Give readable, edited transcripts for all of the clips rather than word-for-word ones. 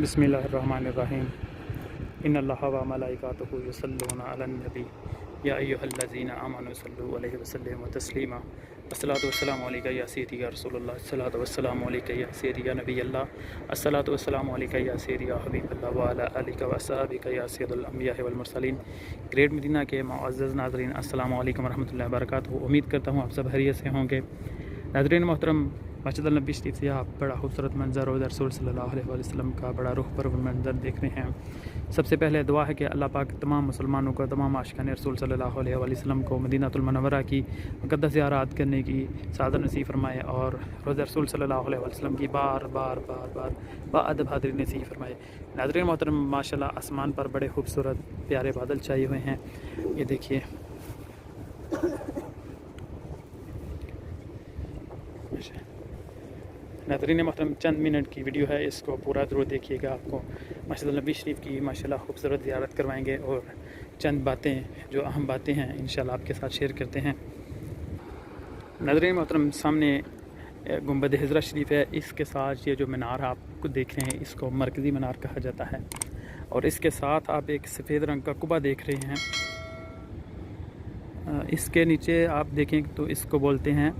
बिस्मिल्लाहिर्रहमानिर्रहीम इन्नल्लाह व मलाइकातुहु युसल्लूना अलन नबी या अय्युहल्लज़ीना आमनु सल्लु अलैहि वसल्लिमु तस्लीमा अस्सलातु वस्सलामु अलैका या सय्यदी या रसूलल्लाह अस्सलातु वस्सलामु अलैका या सय्यदी या नबी अल्लाह अस्सलातु वस्सलामु अलैका या सय्यदी या हबीबल्लाह व अला आलिका व अस्हाबिका या सय्यदुल अंबिया वल मुरसलीन। ग्रेट मदीना के मुअज़्ज़ज़ नाज़रीन, अस्सलामु अलैकुम व रहमतुल्लाहि व बरकातुहू। उम्मीद करता हूँ आप सब खैरियत से होंगे। नाज़रीन मोहतरम, मस्जिद नबी शरीफ से आप बड़ा खूबसूरत मंज़र और रसूल सल्लल्लाहु अलैहि वसल्लम का बड़ा रुख पर मंज़र देख रहे हैं। सबसे पहले दुआ है कि अल्लाह पाक तमाम मुसलमानों को, तमाम आशिकान रसूल सल्लल्लाहु अलैहि वसल्लम को मदीनातुल मुनव्वरा की मुक़द्दस ज़ियारत करने की सादत नसीब फरमाए और रोज़ा रसूल सल्लल्लाहु अलैहि वसल्लम की बार बार बाअदब हाज़िरी नसीब फरमाए। नाज़रीन मोहतरम, माशाल्लाह आसमान पर बड़े खूबसूरत प्यारे बादल छाए हुए हैं। ये देखिए, नाज़रीन मोहतरम, चंद मिनट की वीडियो है, इसको पूरा ज़रूर देखिएगा। आपको मस्जिद नबी शरीफ की माशाल्लाह खूबसूरत ज़ियारत करवाएंगे और चंद बातें, जो अहम बातें हैं, इंशाल्लाह आपके साथ शेयर करते हैं। नाज़रीन मोहतरम, सामने गुंबद हिजरा शरीफ है, इसके साथ ये जो मीनार आप देख रहे हैं, इसको मरकज़ी मीनार कहा जाता है। और इसके साथ आप एक सफ़ेद रंग का कुबा देख रहे हैं। इसके नीचे आप देखें तो इसको बोलते हैं,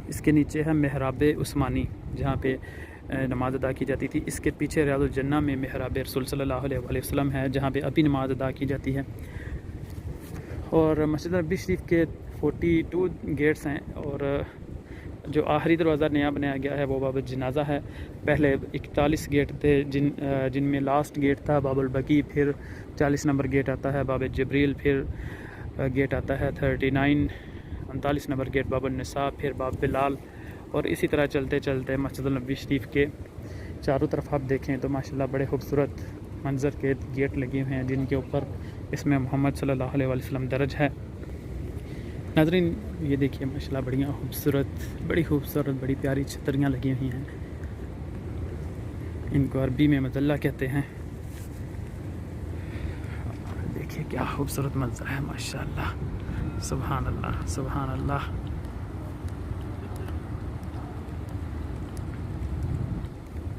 इसके नीचे है महराब उस्मानी, जहाँ पे नमाज़ अदा की जाती थी। इसके पीछे रियाज़ुल जन्ना में महराब रसूल सल्लल्लाहु अलैहि वसल्लम है, जहाँ पे अभी नमाज़ अदा की जाती है। और मस्जिद नबी शरीफ के 42 गेट्स हैं और जो आखिरी दरवाज़ा नया बनाया गया है वो बाब जनाज़ा है। पहले 41 गेट थे, जिनमें लास्ट गेट था बाबुल बकी, फिर 40 नंबर गेट आता है बाब जबरील, फिर गेट आता है 39, 39 नंबर गेट बाब निसा, फिर बाब बिलाल। और इसी तरह चलते चलते मस्जिद नबी शरीफ के चारों तरफ आप देखें तो माशाल्लाह बड़े खूबसूरत मंज़र के गेट लगे हुए हैं, जिनके ऊपर इसमें मोहम्मद सल्लल्लाहु अलैहि वसल्लम दर्ज है। नाज़रीन, ये देखिए माशाल्लाह बड़ी खूबसूरत बड़ी प्यारी छतरियाँ लगी हुई हैं। इनको अरबी में मजल्ला कहते हैं। देखिए क्या खूबसूरत मंज़र है, माशाल्लाह, सुभान अल्लाह, सुभान अल्लाह।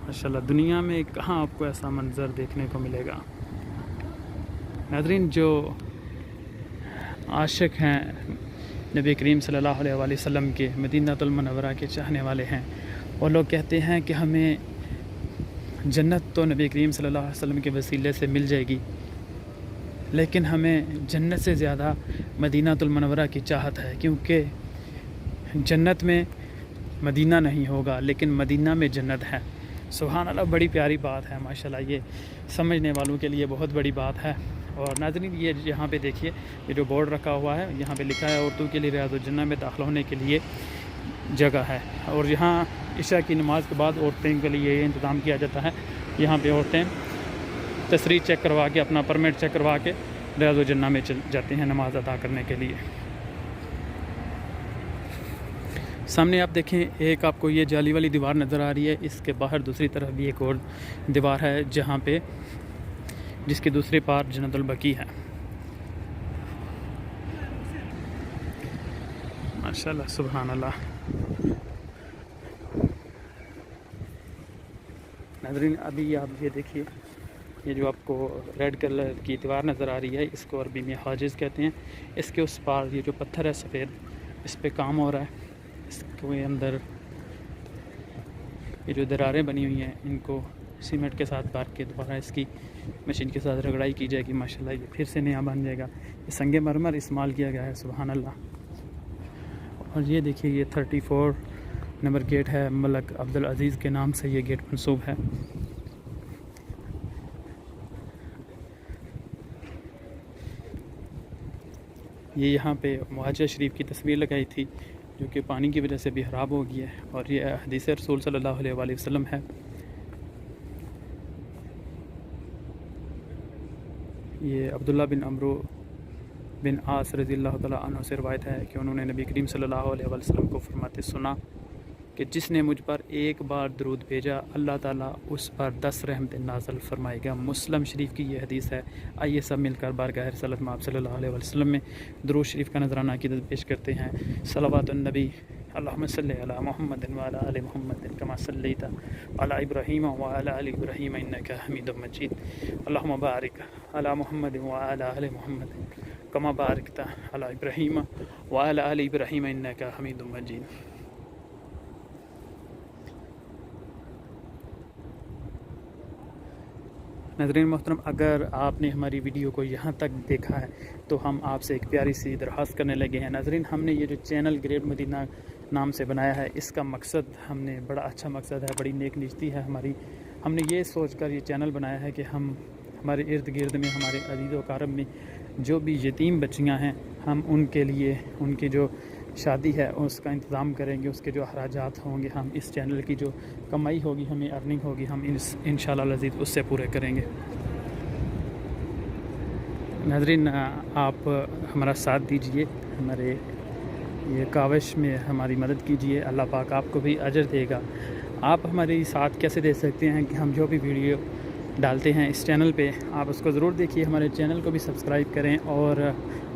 माशाल्लाह, दुनिया में कहाँ आपको ऐसा मंज़र देखने को मिलेगा। नाज़रीन, जो आशिक हैं नबी करीम सल्लल्लाहु अलैहि वसल्लम के, मदीनातुल मुनव्वरा के चाहने वाले हैं, और लोग कहते हैं कि हमें जन्नत तो नबी करीम सल्लल्लाहु अलैहि वसल्लम के वसीले से मिल जाएगी, लेकिन हमें जन्नत से ज़्यादा मदीनातुल मुनव्वरा की चाहत है, क्योंकि जन्नत में मदीना नहीं होगा लेकिन मदीना में जन्नत है। सुभान अल्लाह, बड़ी प्यारी बात है माशाल्लाह, ये समझने वालों के लिए बहुत बड़ी बात है। और नाज़रीन, ये यहाँ पे देखिए, ये जो बोर्ड रखा हुआ है, यहाँ पे लिखा है औरतों के लिए रियाज़ुल जन्ना में दाखिल होने के लिए जगह है। और यहाँ इशा की नमाज़ के बाद औरतें के लिए ये इंतज़ाम किया जाता है। यहाँ पे औरतें तसरीह चेक करवा के, अपना परमिट चेक करवा के रियाज़ुल जन्ना में चल जाते हैं नमाज़ अदा करने के लिए। सामने आप देखें, एक आपको ये जाली वाली दीवार नज़र आ रही है, इसके बाहर दूसरी तरफ भी एक और दीवार है, जहाँ पे जिसके दूसरे पार जन्नतुल बकी है। माशाल्लाह, सुभान अल्लाह। नाज़रीन, अभी आप ये देखिए, ये जो आपको रेड कलर की दीवार नज़र आ रही है, इसको अरबी में हाजिज़ कहते हैं। इसके उस पार ये जो पत्थर है सफ़ेद, इस पे काम हो रहा है। इसके अंदर ये जो दरारें बनी हुई हैं, इनको सीमेंट के साथ भर के दोबारा इसकी मशीन के साथ रगड़ाई की जाएगी। माशाल्लाह, ये फिर से नया बन जाएगा। ये संगे मरमर इस्तेमाल किया गया है, सुभान अल्लाह। और ये देखिए, ये 34 नंबर गेट है, मलक अब्दुल अज़ीज़ के नाम से ये गेट मंसूब है। ये यहाँ पे मुहाजिर शरीफ की तस्वीर लगाई थी, जो कि पानी की वजह से भी ख़राब हो गई है, और ये हदीस रसूल सल्लल्लाहु अलैहि वसल्लम है। ये अब्दुल्ला बिन अमरू बिन आस रज़ियल्लाहु तआला अन्हु से रवायत है कि उन्होंने नबी करीम सल्लल्लाहु अलैहि वसल्लम को फरमाते सुना कि जिसने मुझ पर एक बार दरूद भेजा, अल्लाह ताला उस पर 10 रहमतें नाज़िल फरमाएगा। मुस्लिम शरीफ की ये हदीस है। आइए सब मिलकर बारगाह रिसालत में आप सल्लल्लाहु अलैहि वसल्लम में दरूद शरीफ का नजराना की पेश करते हैं। सलावतुन नबी अल्लाहुम्मा सल्लि अला मुहम्मदिन व अला आलि मुहम्मदिन कमा सल्लैता अला इब्राहीम व अला आलि इब्राहीम इन्नका हमीदुम मजीद। अल्लाहुम्मा बारिक अला मुहम्मदिन व अला आलि मुहम्मदिन कमा बारकता अला इब्राहीम व अला आलि इब्राहीम इन्नका हमीदुम मजीद। नाज़रीन मोहतरम, अगर आपने हमारी वीडियो को यहाँ तक देखा है तो हम आपसे एक प्यारी सी दरख्वास्त करने लगे हैं। नाज़रीन, हमने ये जो चैनल ग्रेट मदीना नाम से बनाया है, इसका मकसद हमने बड़ा अच्छा मकसद है, बड़ी नेक नियति है हमारी। हमने ये सोच कर ये चैनल बनाया है कि हम हमारे इर्द गिर्द में, हमारे अज़ीज़ व कारब में जो भी यतीम बच्चियाँ हैं, हम उनके लिए उनकी जो शादी है उसका इंतज़ाम करेंगे। उसके जो अखराजात होंगे, हम इस चैनल की जो कमाई होगी, हमें अर्निंग होगी, हम इंशाअल्लाह अज़ीज़ उससे पूरे करेंगे। नाज़रीन, आप हमारा साथ दीजिए, हमारे ये काविश में हमारी मदद कीजिए। अल्लाह पाक आपको भी अजर देगा। आप हमारे साथ कैसे दे सकते हैं कि हम जो भी वीडियो डालते हैं इस चैनल पे, आप उसको ज़रूर देखिए, हमारे चैनल को भी सब्सक्राइब करें और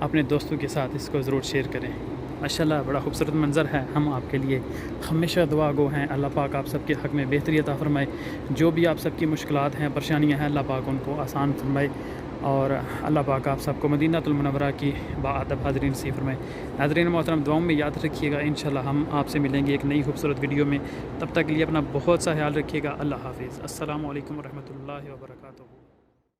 अपने दोस्तों के साथ इसको ज़रूर शेयर करें। माशाल्लाह, बड़ा खूबसूरत मंज़र है। हम आपके लिए हमेशा दुआ गो हैं। अल्लाह पाक आप सबके हक़ में बेहतरी अता फ़रमाए। जो भी आप सबकी मुश्किलात हैं, परेशानियाँ हैं, अल्लाह पाक उनको आसान फरमाए और अल्लाह पाक आप सबको मदीनातुल मुनव्वरा की बाअदब हाज़रीन नसीब फरमाए। नाज़रीन मोहतरम, दुआओं में याद रखिएगा। इंशाअल्लाह हम आपसे मिलेंगे एक नई खूबसूरत वीडियो में। तब तक के लिए अपना बहुत सा ख्याल रखिएगा। अल्लाह हाफ़िज़। अस्सलामु अलैकुम व रहमतुल्लाहि व बरकातुहू।